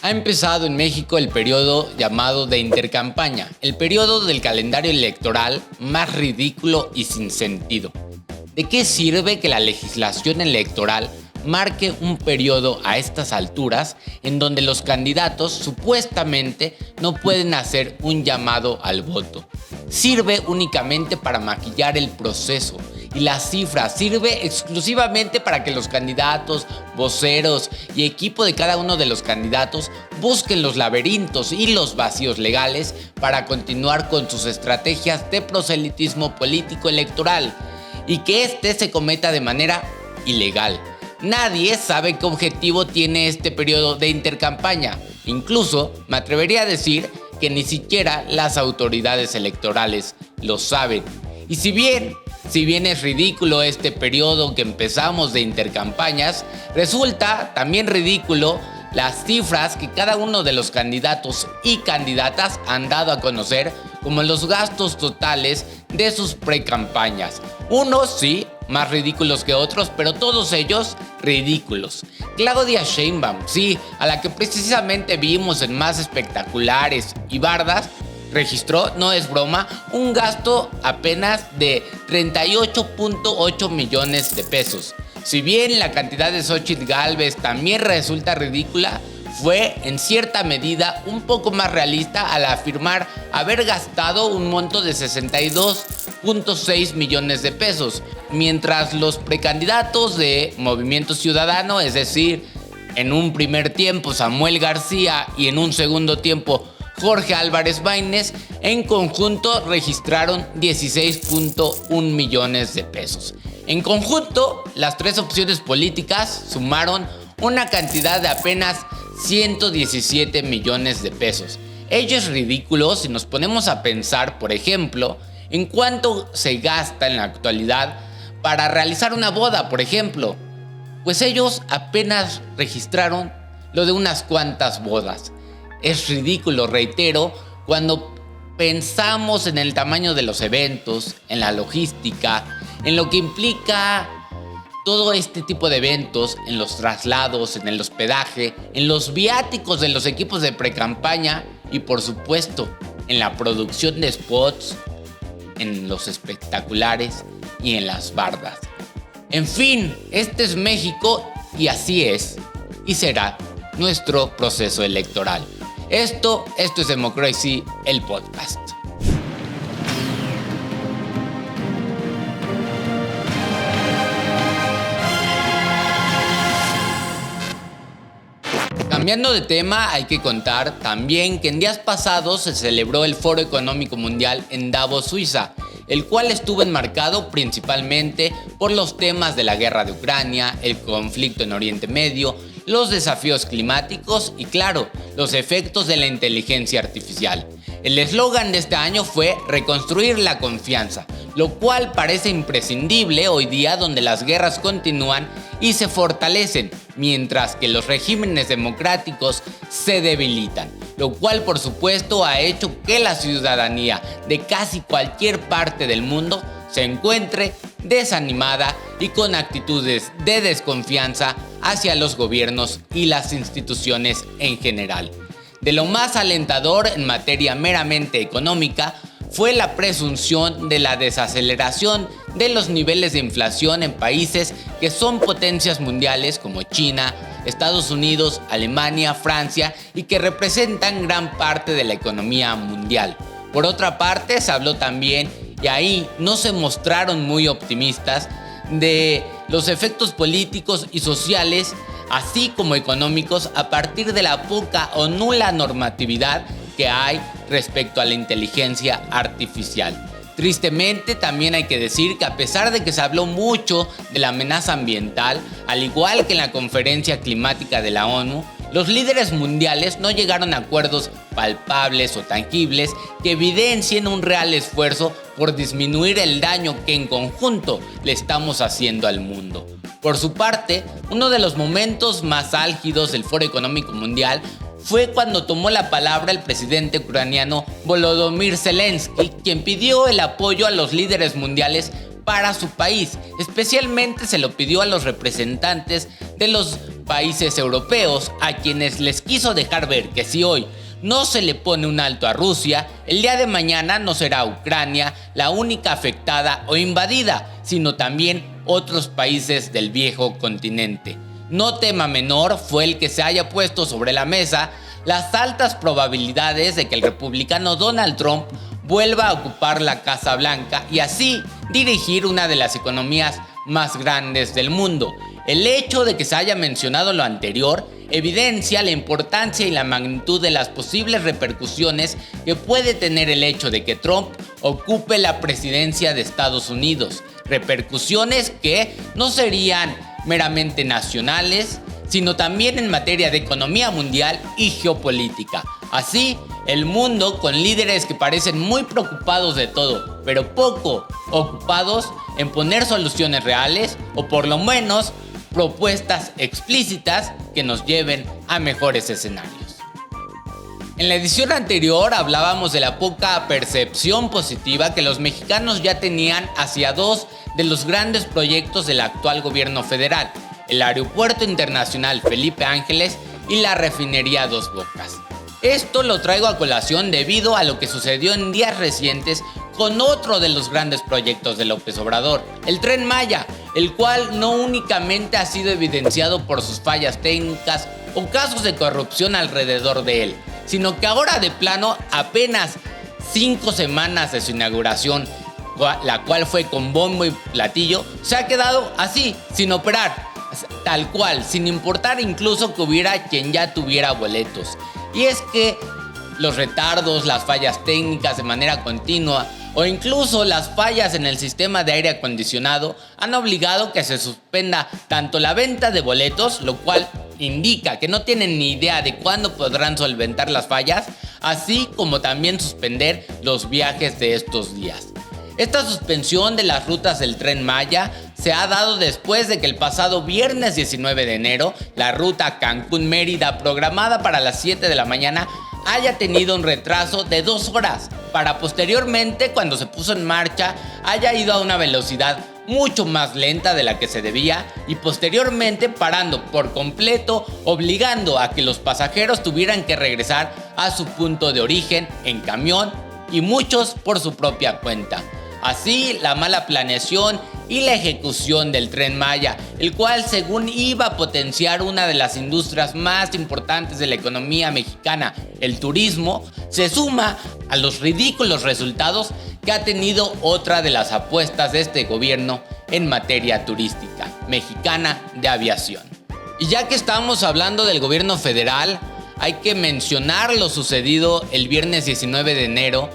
Ha empezado en México el periodo llamado de intercampaña, el periodo del calendario electoral más ridículo y sin sentido. ¿De qué sirve que la legislación electoral marque un periodo a estas alturas en donde los candidatos supuestamente no pueden hacer un llamado al voto? Sirve únicamente para maquillar el proceso y la cifra sirve exclusivamente para que los candidatos, voceros y equipo de cada uno de los candidatos busquen los laberintos y los vacíos legales para continuar con sus estrategias de proselitismo político electoral y que este se cometa de manera ilegal. Nadie sabe qué objetivo tiene este periodo de intercampaña. Incluso me atrevería a decir que ni siquiera las autoridades electorales lo saben. Y si bien es ridículo este periodo que empezamos de intercampañas, resulta también ridículo las cifras que cada uno de los candidatos y candidatas han dado a conocer como los gastos totales de sus precampañas. Unos sí, más ridículos que otros, pero todos ellos ridículos. Claudia Sheinbaum, sí, a la que precisamente vimos en Más Espectaculares y Bardas, registró, no es broma, un gasto apenas de 38.8 millones de pesos. Si bien la cantidad de Xóchitl Gálvez también resulta ridícula, fue en cierta medida un poco más realista al afirmar haber gastado un monto de 62.6 millones de pesos, mientras los precandidatos de Movimiento Ciudadano, es decir, en un primer tiempo Samuel García y en un segundo tiempo Jorge Álvarez Maínez, en conjunto registraron 16.1 millones de pesos. En conjunto, las tres opciones políticas sumaron una cantidad de apenas 117 millones de pesos. Ello es ridículo si nos ponemos a pensar, por ejemplo, en cuánto se gasta en la actualidad para realizar una boda, por ejemplo. Pues ellos apenas registraron lo de unas cuantas bodas. Es ridículo, reitero, cuando pensamos en el tamaño de los eventos, en la logística, en lo que implica todo este tipo de eventos, en los traslados, en el hospedaje, en los viáticos de los equipos de precampaña y por supuesto en la producción de spots, en los espectaculares y en las bardas. En fin, este es México y así es y será nuestro proceso electoral. Esto es Democracy, el podcast. Cambiando de tema, hay que contar también que en días pasados se celebró el Foro Económico Mundial en Davos, Suiza, el cual estuvo enmarcado principalmente por los temas de la guerra de Ucrania, el conflicto en Oriente Medio, los desafíos climáticos y, claro, los efectos de la inteligencia artificial. El eslogan de este año fue reconstruir la confianza, lo cual parece imprescindible hoy día donde las guerras continúan y se fortalecen, mientras que los regímenes democráticos se debilitan, lo cual por supuesto ha hecho que la ciudadanía de casi cualquier parte del mundo se encuentre desanimada y con actitudes de desconfianza hacia los gobiernos y las instituciones en general. De lo más alentador en materia meramente económica fue la presunción de la desaceleración de los niveles de inflación en países que son potencias mundiales como China, Estados Unidos, Alemania, Francia y que representan gran parte de la economía mundial. Por otra parte, se habló también, y ahí no se mostraron muy optimistas, de los efectos políticos y sociales, así como económicos, a partir de la poca o nula normatividad que hay respecto a la inteligencia artificial. Tristemente, también hay que decir que a pesar de que se habló mucho de la amenaza ambiental, al igual que en la conferencia climática de la ONU, los líderes mundiales no llegaron a acuerdos palpables o tangibles que evidencien un real esfuerzo por disminuir el daño que en conjunto le estamos haciendo al mundo. Por su parte, uno de los momentos más álgidos del Foro Económico Mundial fue cuando tomó la palabra el presidente ucraniano Volodymyr Zelensky, quien pidió el apoyo a los líderes mundiales para su país. Especialmente se lo pidió a los representantes de los países europeos a quienes les quiso dejar ver que si hoy no se le pone un alto a Rusia, el día de mañana no será Ucrania la única afectada o invadida, sino también otros países del viejo continente. No tema menor fue el que se haya puesto sobre la mesa las altas probabilidades de que el republicano Donald Trump vuelva a ocupar la Casa Blanca y así dirigir una de las economías más grandes del mundo. El hecho de que se haya mencionado lo anterior evidencia la importancia y la magnitud de las posibles repercusiones que puede tener el hecho de que Trump ocupe la presidencia de Estados Unidos. Repercusiones que no serían meramente nacionales, sino también en materia de economía mundial y geopolítica. Así, el mundo con líderes que parecen muy preocupados de todo, pero poco ocupados en poner soluciones reales o por lo menos propuestas explícitas que nos lleven a mejores escenarios. En la edición anterior hablábamos de la poca percepción positiva que los mexicanos ya tenían hacia dos de los grandes proyectos del actual gobierno federal, el Aeropuerto Internacional Felipe Ángeles y la Refinería Dos Bocas. Esto lo traigo a colación debido a lo que sucedió en días recientes con otro de los grandes proyectos de López Obrador, el Tren Maya, el cual no únicamente ha sido evidenciado por sus fallas técnicas o casos de corrupción alrededor de él, sino que ahora de plano, apenas 5 semanas de su inauguración, la cual fue con bombo y platillo, se ha quedado así, sin operar, tal cual, sin importar incluso que hubiera quien ya tuviera boletos. Y es que los retardos, las fallas técnicas de manera continua o incluso las fallas en el sistema de aire acondicionado han obligado que se suspenda tanto la venta de boletos, lo cual indica que no tienen ni idea de cuándo podrán solventar las fallas, así como también suspender los viajes de estos días. Esta suspensión de las rutas del Tren Maya se ha dado después de que el pasado viernes 19 de enero la ruta Cancún-Mérida, programada para las 7 de la mañana, haya tenido un retraso de 2 horas, para posteriormente, cuando se puso en marcha, haya ido a una velocidad mucho más lenta de la que se debía y posteriormente parando por completo, obligando a que los pasajeros tuvieran que regresar a su punto de origen en camión y muchos por su propia cuenta. Así, la mala planeación y la ejecución del Tren Maya, el cual según iba a potenciar una de las industrias más importantes de la economía mexicana, el turismo, se suma a los ridículos resultados que ha tenido otra de las apuestas de este gobierno en materia turística, Mexicana de Aviación. Y ya que estamos hablando del gobierno federal, hay que mencionar lo sucedido el viernes 19 de enero,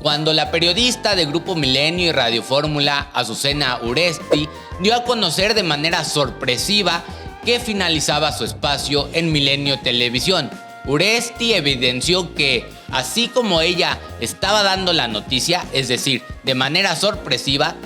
cuando la periodista de Grupo Milenio y Radio Fórmula, Azucena Uresti, dio a conocer de manera sorpresiva que finalizaba su espacio en Milenio Televisión. Uresti evidenció que, así como ella estaba dando la noticia, es decir, de manera sorpresiva,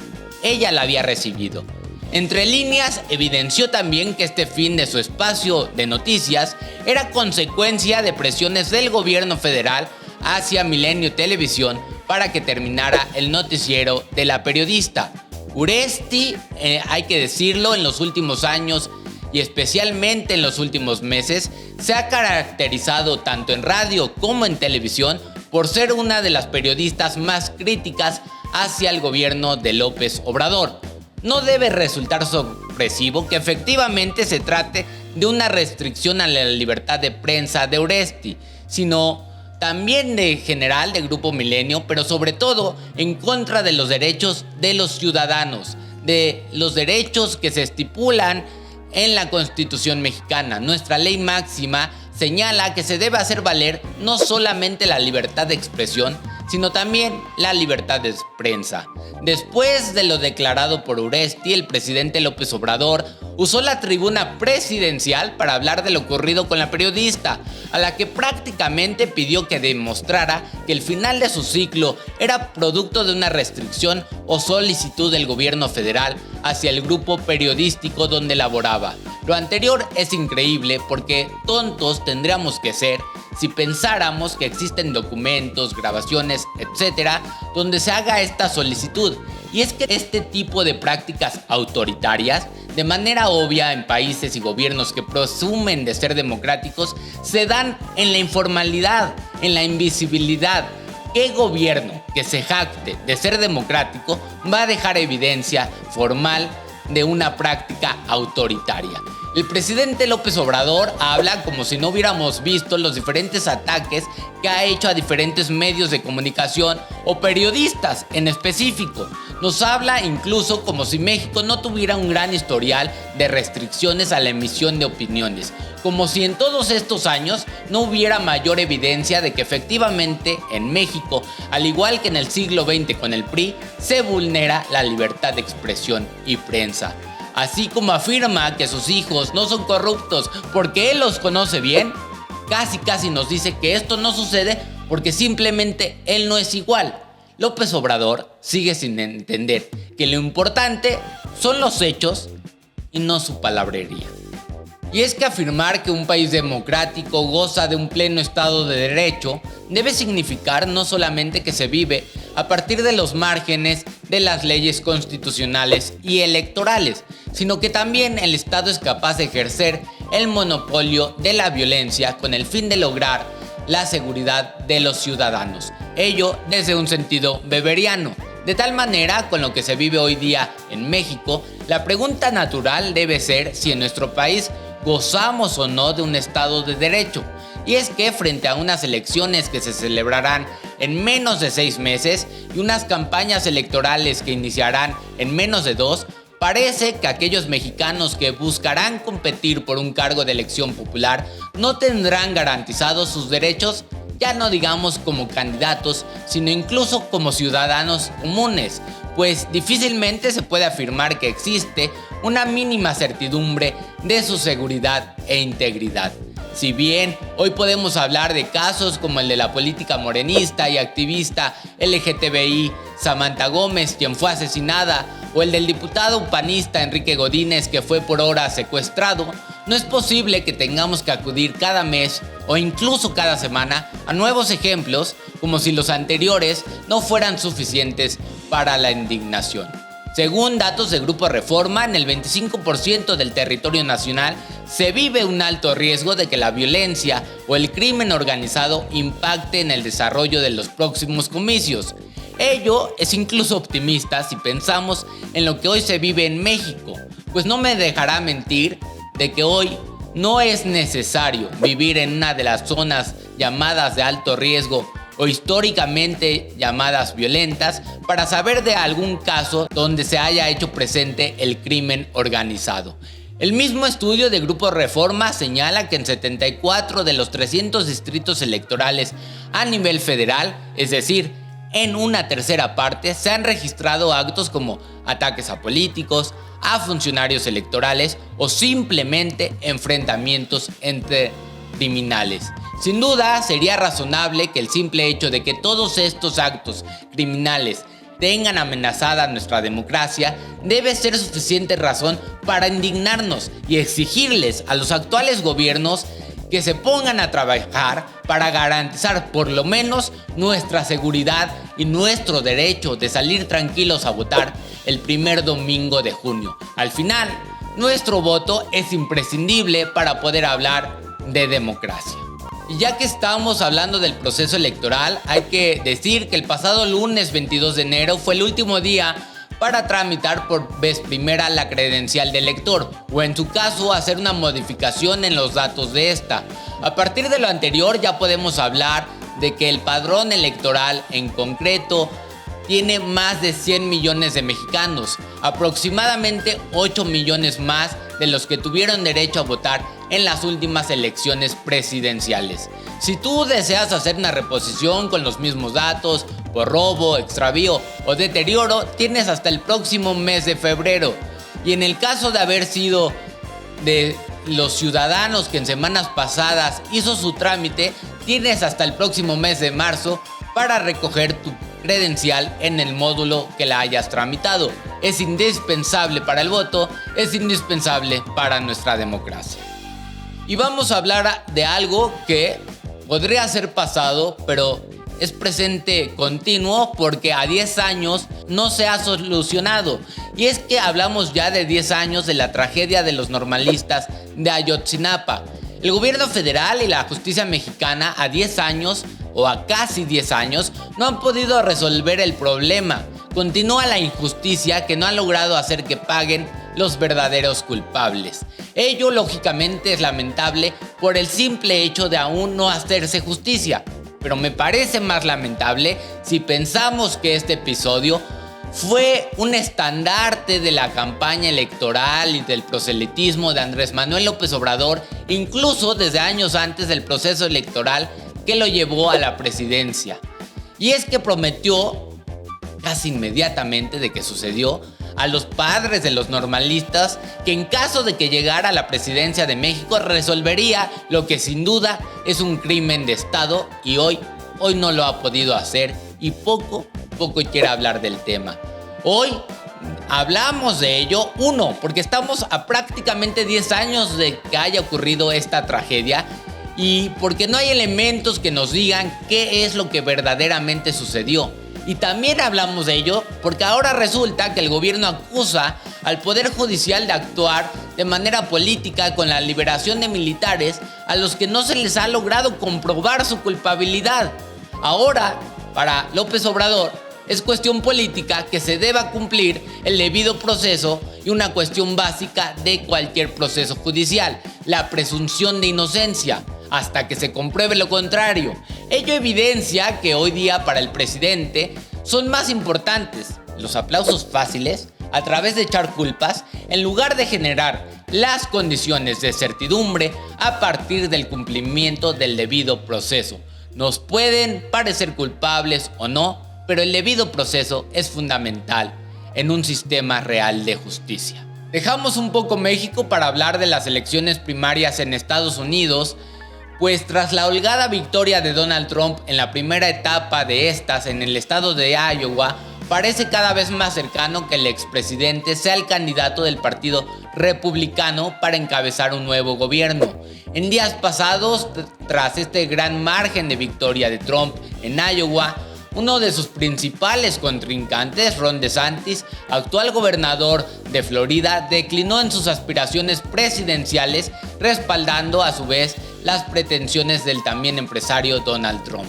ella la había recibido. Entre líneas, evidenció también que este fin de su espacio de noticias era consecuencia de presiones del gobierno federal hacia Milenio Televisión para que terminara el noticiero de la periodista. Uresti, hay que decirlo, en los últimos años y especialmente en los últimos meses, se ha caracterizado tanto en radio como en televisión por ser una de las periodistas más críticas hacia el gobierno de López Obrador. No debe resultar sorpresivo que efectivamente se trate de una restricción a la libertad de prensa de Uresti, sino también de general de Grupo Milenio, pero sobre todo en contra de los derechos de los ciudadanos, de los derechos que se estipulan en la Constitución mexicana. Nuestra ley máxima señala que se debe hacer valer no solamente la libertad de expresión, sino también la libertad de prensa. Después de lo declarado por Uresti, el presidente López Obrador usó la tribuna presidencial para hablar de lo ocurrido con la periodista, a la que prácticamente pidió que demostrara que el final de su ciclo era producto de una restricción o solicitud del gobierno federal hacia el grupo periodístico donde laboraba. Lo anterior es increíble porque tontos tendríamos que ser si pensáramos que existen documentos, grabaciones, etcétera, donde se haga esta solicitud. Y es que este tipo de prácticas autoritarias, de manera obvia en países y gobiernos que presumen de ser democráticos, se dan en la informalidad, en la invisibilidad. ¿Qué gobierno que se jacte de ser democrático va a dejar evidencia formal de una práctica autoritaria? El presidente López Obrador habla como si no hubiéramos visto los diferentes ataques que ha hecho a diferentes medios de comunicación o periodistas en específico. Nos habla incluso como si México no tuviera un gran historial de restricciones a la emisión de opiniones, como si en todos estos años no hubiera mayor evidencia de que efectivamente en México, al igual que en el siglo XX con el PRI, se vulnera la libertad de expresión y prensa. Así como afirma que sus hijos no son corruptos porque él los conoce bien, casi nos dice que esto no sucede porque simplemente él no es igual. López Obrador sigue sin entender que lo importante son los hechos y no su palabrería. Y es que afirmar que un país democrático goza de un pleno Estado de Derecho debe significar no solamente que se vive a partir de los márgenes de las leyes constitucionales y electorales, sino que también el Estado es capaz de ejercer el monopolio de la violencia con el fin de lograr la seguridad de los ciudadanos. Ello desde un sentido weberiano. De tal manera, con lo que se vive hoy día en México, la pregunta natural debe ser si en nuestro país gozamos o no de un Estado de Derecho. Y es que frente a unas elecciones que se celebrarán en menos de 6 meses y unas campañas electorales que iniciarán en menos de 2, parece que aquellos mexicanos que buscarán competir por un cargo de elección popular no tendrán garantizados sus derechos, ya no digamos como candidatos, sino incluso como ciudadanos comunes, pues difícilmente se puede afirmar que existe una mínima certidumbre de su seguridad e integridad. Si bien hoy podemos hablar de casos como el de la política morenista y activista LGTBI Samantha Gómez, quien fue asesinada, o el del diputado panista Enrique Godínez, que fue por horas secuestrado, no es posible que tengamos que acudir cada mes o incluso cada semana a nuevos ejemplos como si los anteriores no fueran suficientes para la indignación. Según datos de Grupo Reforma, en el 25% del territorio nacional se vive un alto riesgo de que la violencia o el crimen organizado impacte en el desarrollo de los próximos comicios. Ello es incluso optimista si pensamos en lo que hoy se vive en México, pues no me dejará mentir de que hoy no es necesario vivir en una de las zonas llamadas de alto riesgo o históricamente llamadas violentas para saber de algún caso donde se haya hecho presente el crimen organizado. El mismo estudio de Grupo Reforma señala que en 74 de los 300 distritos electorales a nivel federal, es decir, en una tercera parte, se han registrado actos como ataques a políticos, a funcionarios electorales o simplemente enfrentamientos entre criminales. Sin duda, sería razonable que el simple hecho de que todos estos actos criminales tengan amenazada nuestra democracia debe ser suficiente razón para indignarnos y exigirles a los actuales gobiernos que se pongan a trabajar para garantizar por lo menos nuestra seguridad y nuestro derecho de salir tranquilos a votar el primer domingo de junio. Al final, nuestro voto es imprescindible para poder hablar de democracia. Y ya que estamos hablando del proceso electoral, hay que decir que el pasado lunes 22 de enero fue el último día para tramitar por vez primera la credencial de elector, o en su caso hacer una modificación en los datos de esta. A partir de lo anterior ya podemos hablar de que el padrón electoral en concreto tiene más de 100 millones de mexicanos, aproximadamente 8 millones más de los que tuvieron derecho a votar en las últimas elecciones presidenciales. Si tú deseas hacer una reposición con los mismos datos, por robo, extravío o deterioro, tienes hasta el próximo mes de febrero. Y en el caso de haber sido de los ciudadanos que en semanas pasadas hizo su trámite, tienes hasta el próximo mes de marzo para recoger tu credencial en el módulo que la hayas tramitado. Es indispensable para el voto, es indispensable para nuestra democracia. Y vamos a hablar de algo que podría ser pasado, pero es presente continuo porque a 10 años no se ha solucionado. Y es que hablamos ya de 10 años de la tragedia de los normalistas de Ayotzinapa. El gobierno federal y la justicia mexicana a 10 años o a casi 10 años no han podido resolver el problema. Continúa la injusticia que no ha logrado hacer que paguen los verdaderos culpables. Ello lógicamente es lamentable por el simple hecho de aún no hacerse justicia, pero me parece más lamentable si pensamos que este episodio fue un estandarte de la campaña electoral y del proselitismo de Andrés Manuel López Obrador, incluso desde años antes del proceso electoral que lo llevó a la presidencia. Y es que prometió casi inmediatamente de que sucedió a los padres de los normalistas que en caso de que llegara a la presidencia de México resolvería lo que sin duda es un crimen de Estado, y hoy no lo ha podido hacer y poco quiere hablar del tema. Hoy hablamos de ello, porque estamos a prácticamente 10 años de que haya ocurrido esta tragedia y porque no hay elementos que nos digan qué es lo que verdaderamente sucedió. Y también hablamos de ello porque ahora resulta que el gobierno acusa al Poder Judicial de actuar de manera política con la liberación de militares a los que no se les ha logrado comprobar su culpabilidad. Ahora, para López Obrador, es cuestión política que se deba cumplir el debido proceso y una cuestión básica de cualquier proceso judicial, la presunción de inocencia, hasta que se compruebe lo contrario. Ello evidencia que hoy día para el presidente son más importantes los aplausos fáciles a través de echar culpas en lugar de generar las condiciones de certidumbre a partir del cumplimiento del debido proceso. Nos pueden parecer culpables o no, pero el debido proceso es fundamental en un sistema real de justicia. Dejamos un poco México para hablar de las elecciones primarias en Estados Unidos, pues tras la holgada victoria de Donald Trump en la primera etapa de estas en el estado de Iowa, parece cada vez más cercano que el expresidente sea el candidato del Partido Republicano para encabezar un nuevo gobierno. En días pasados, tras este gran margen de victoria de Trump en Iowa, uno de sus principales contrincantes, Ron DeSantis, actual gobernador de Florida, declinó en sus aspiraciones presidenciales, respaldando a su vez las pretensiones del también empresario Donald Trump.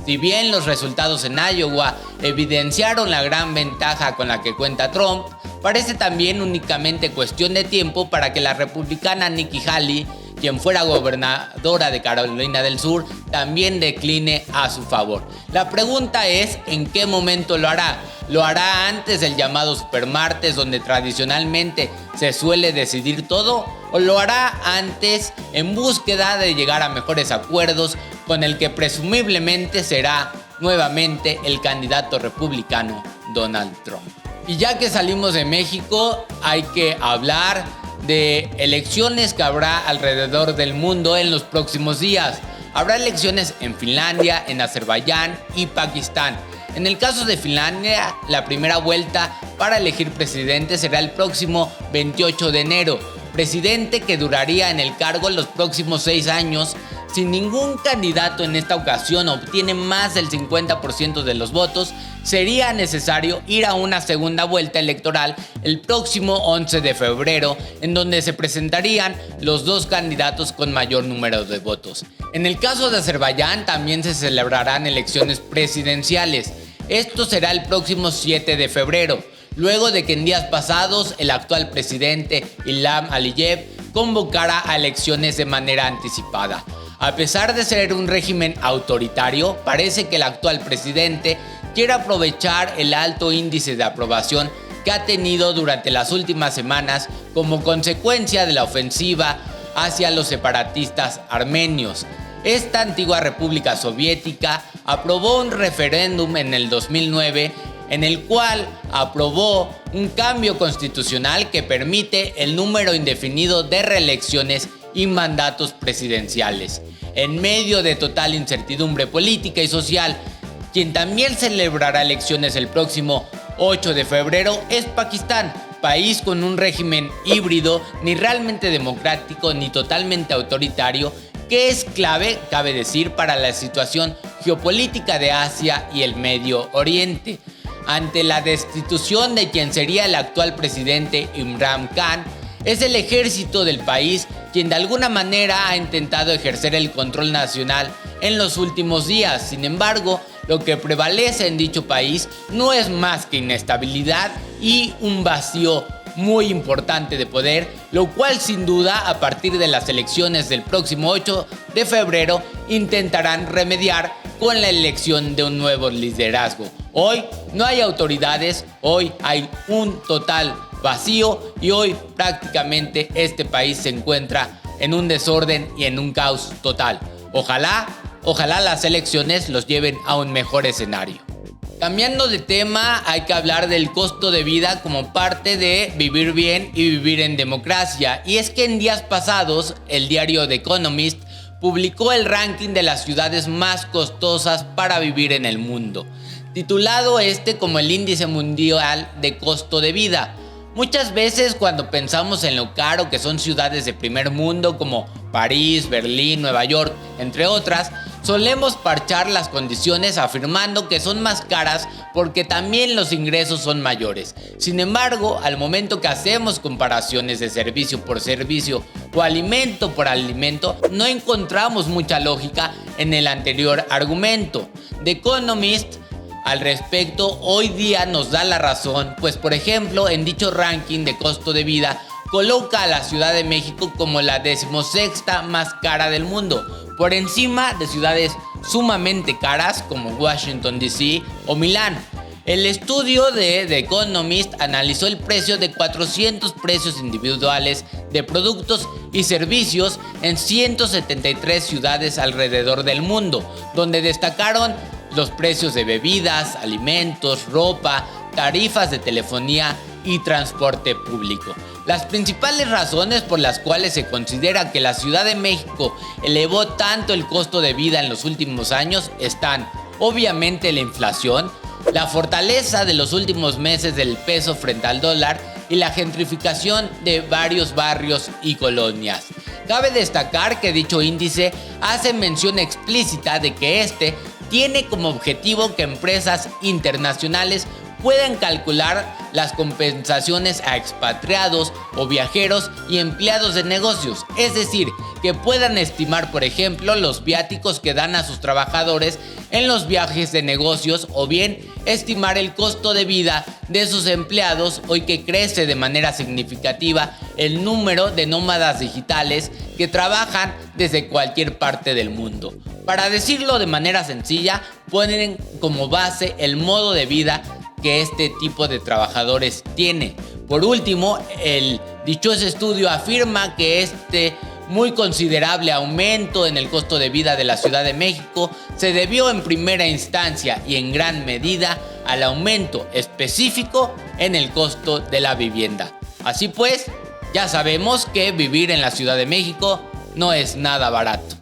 Si bien los resultados en Iowa evidenciaron la gran ventaja con la que cuenta Trump, parece también únicamente cuestión de tiempo para que la republicana Nikki Haley, quien fuera gobernadora de Carolina del Sur, también decline a su favor. La pregunta es, ¿en qué momento lo hará? ¿Lo hará antes del llamado supermartes, donde tradicionalmente se suele decidir todo? ¿O lo hará antes en búsqueda de llegar a mejores acuerdos con el que presumiblemente será nuevamente el candidato republicano Donald Trump? Y ya que salimos de México, hay que hablar de elecciones que habrá alrededor del mundo en los próximos días. Habrá elecciones en Finlandia, en Azerbaiyán y Pakistán. En el caso de Finlandia, la primera vuelta para elegir presidente será el próximo 28 de enero. Presidente que duraría en el cargo los próximos 6 años. Si ningún candidato en esta ocasión obtiene más del 50% de los votos, sería necesario ir a una segunda vuelta electoral el próximo 11 de febrero, en donde se presentarían los dos candidatos con mayor número de votos. En el caso de Azerbaiyán también se celebrarán elecciones presidenciales. Esto será el próximo 7 de febrero, luego de que en días pasados el actual presidente Ilham Aliyev convocara a elecciones de manera anticipada. A pesar de ser un régimen autoritario, parece que el actual presidente quiere aprovechar el alto índice de aprobación que ha tenido durante las últimas semanas como consecuencia de la ofensiva hacia los separatistas armenios. Esta antigua república soviética aprobó un referéndum en el 2009 en el cual aprobó un cambio constitucional que permite el número indefinido de reelecciones y mandatos presidenciales. En medio de total incertidumbre política y social, quien también celebrará elecciones el próximo 8 de febrero es Pakistán, país con un régimen híbrido, ni realmente democrático ni totalmente autoritario, que es clave, cabe decir, para la situación geopolítica de Asia y el Medio Oriente. Ante la destitución de quien sería el actual presidente Imran Khan, es el ejército del país quien de alguna manera ha intentado ejercer el control nacional en los últimos días. Sin embargo, lo que prevalece en dicho país no es más que inestabilidad y un vacío muy importante de poder, lo cual sin duda a partir de las elecciones del próximo 8 de febrero intentarán remediar con la elección de un nuevo liderazgo. Hoy no hay autoridades, hoy hay un total vacío y hoy prácticamente este país se encuentra en un desorden y en un caos total. Ojalá las elecciones los lleven a un mejor escenario. Cambiando de tema, hay que hablar del costo de vida como parte de vivir bien y vivir en democracia. Y es que en días pasados, el diario The Economist publicó el ranking de las ciudades más costosas para vivir en el mundo, titulado como el Índice Mundial de Costo de Vida. Muchas veces cuando pensamos en lo caro que son ciudades de primer mundo como París, Berlín, Nueva York, entre otras, solemos parchar las condiciones afirmando que son más caras porque también los ingresos son mayores. Sin embargo, al momento que hacemos comparaciones de servicio por servicio o alimento por alimento, no encontramos mucha lógica en el anterior argumento. The Economist al respecto hoy día nos da la razón, pues por ejemplo en dicho ranking de costo de vida coloca a la Ciudad de México como la 16ª más cara del mundo, por encima de ciudades sumamente caras como Washington DC o Milán. El estudio de The Economist analizó el precio de 400 precios individuales de productos y servicios en 173 ciudades alrededor del mundo, donde destacaron los precios de bebidas, alimentos, ropa, tarifas de telefonía y transporte público. Las principales razones por las cuales se considera que la Ciudad de México elevó tanto el costo de vida en los últimos años están, obviamente, la inflación, la fortaleza de los últimos meses del peso frente al dólar y la gentrificación de varios barrios y colonias. Cabe destacar que dicho índice hace mención explícita de que tiene como objetivo que empresas internacionales puedan calcular las compensaciones a expatriados o viajeros y empleados de negocios, es decir, que puedan estimar, por ejemplo, los viáticos que dan a sus trabajadores en los viajes de negocios o bien estimar el costo de vida de sus empleados hoy que crece de manera significativa el número de nómadas digitales que trabajan desde cualquier parte del mundo. Para decirlo de manera sencilla, ponen como base el modo de vida que este tipo de trabajadores tiene. Por último, el dichoso estudio afirma que muy considerable aumento en el costo de vida de la Ciudad de México se debió en primera instancia y en gran medida al aumento específico en el costo de la vivienda. Así pues, ya sabemos que vivir en la Ciudad de México no es nada barato.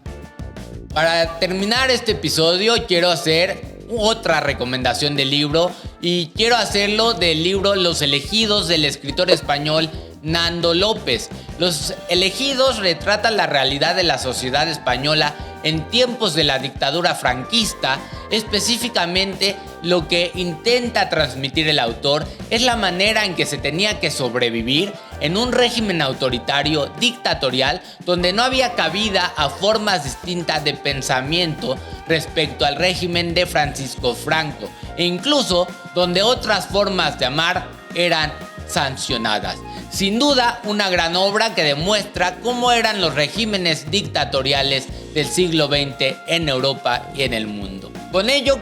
Para terminar este episodio quiero hacer otra recomendación de libro y quiero hacerlo del libro Los Elegidos del escritor español Nando López. Los Elegidos retratan la realidad de la sociedad española en tiempos de la dictadura franquista. Específicamente, lo que intenta transmitir el autor es la manera en que se tenía que sobrevivir en un régimen autoritario, dictatorial, donde no había cabida a formas distintas de pensamiento respecto al régimen de Francisco Franco, e incluso donde otras formas de amar eran sancionadas. Sin duda, una gran obra que demuestra cómo eran los regímenes dictatoriales del siglo XX en Europa y en el mundo. Con ello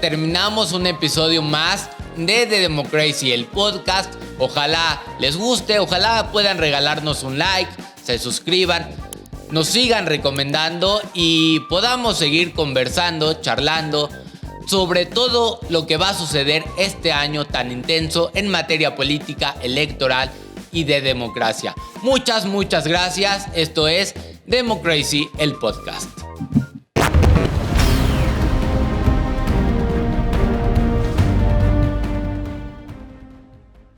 terminamos un episodio más de The Democracy, el podcast. Ojalá les guste, ojalá puedan regalarnos un like, se suscriban, nos sigan recomendando y podamos seguir conversando, charlando sobre todo lo que va a suceder este año tan intenso en materia política, electoral y de democracia. Muchas gracias. Esto es Democracy, el podcast.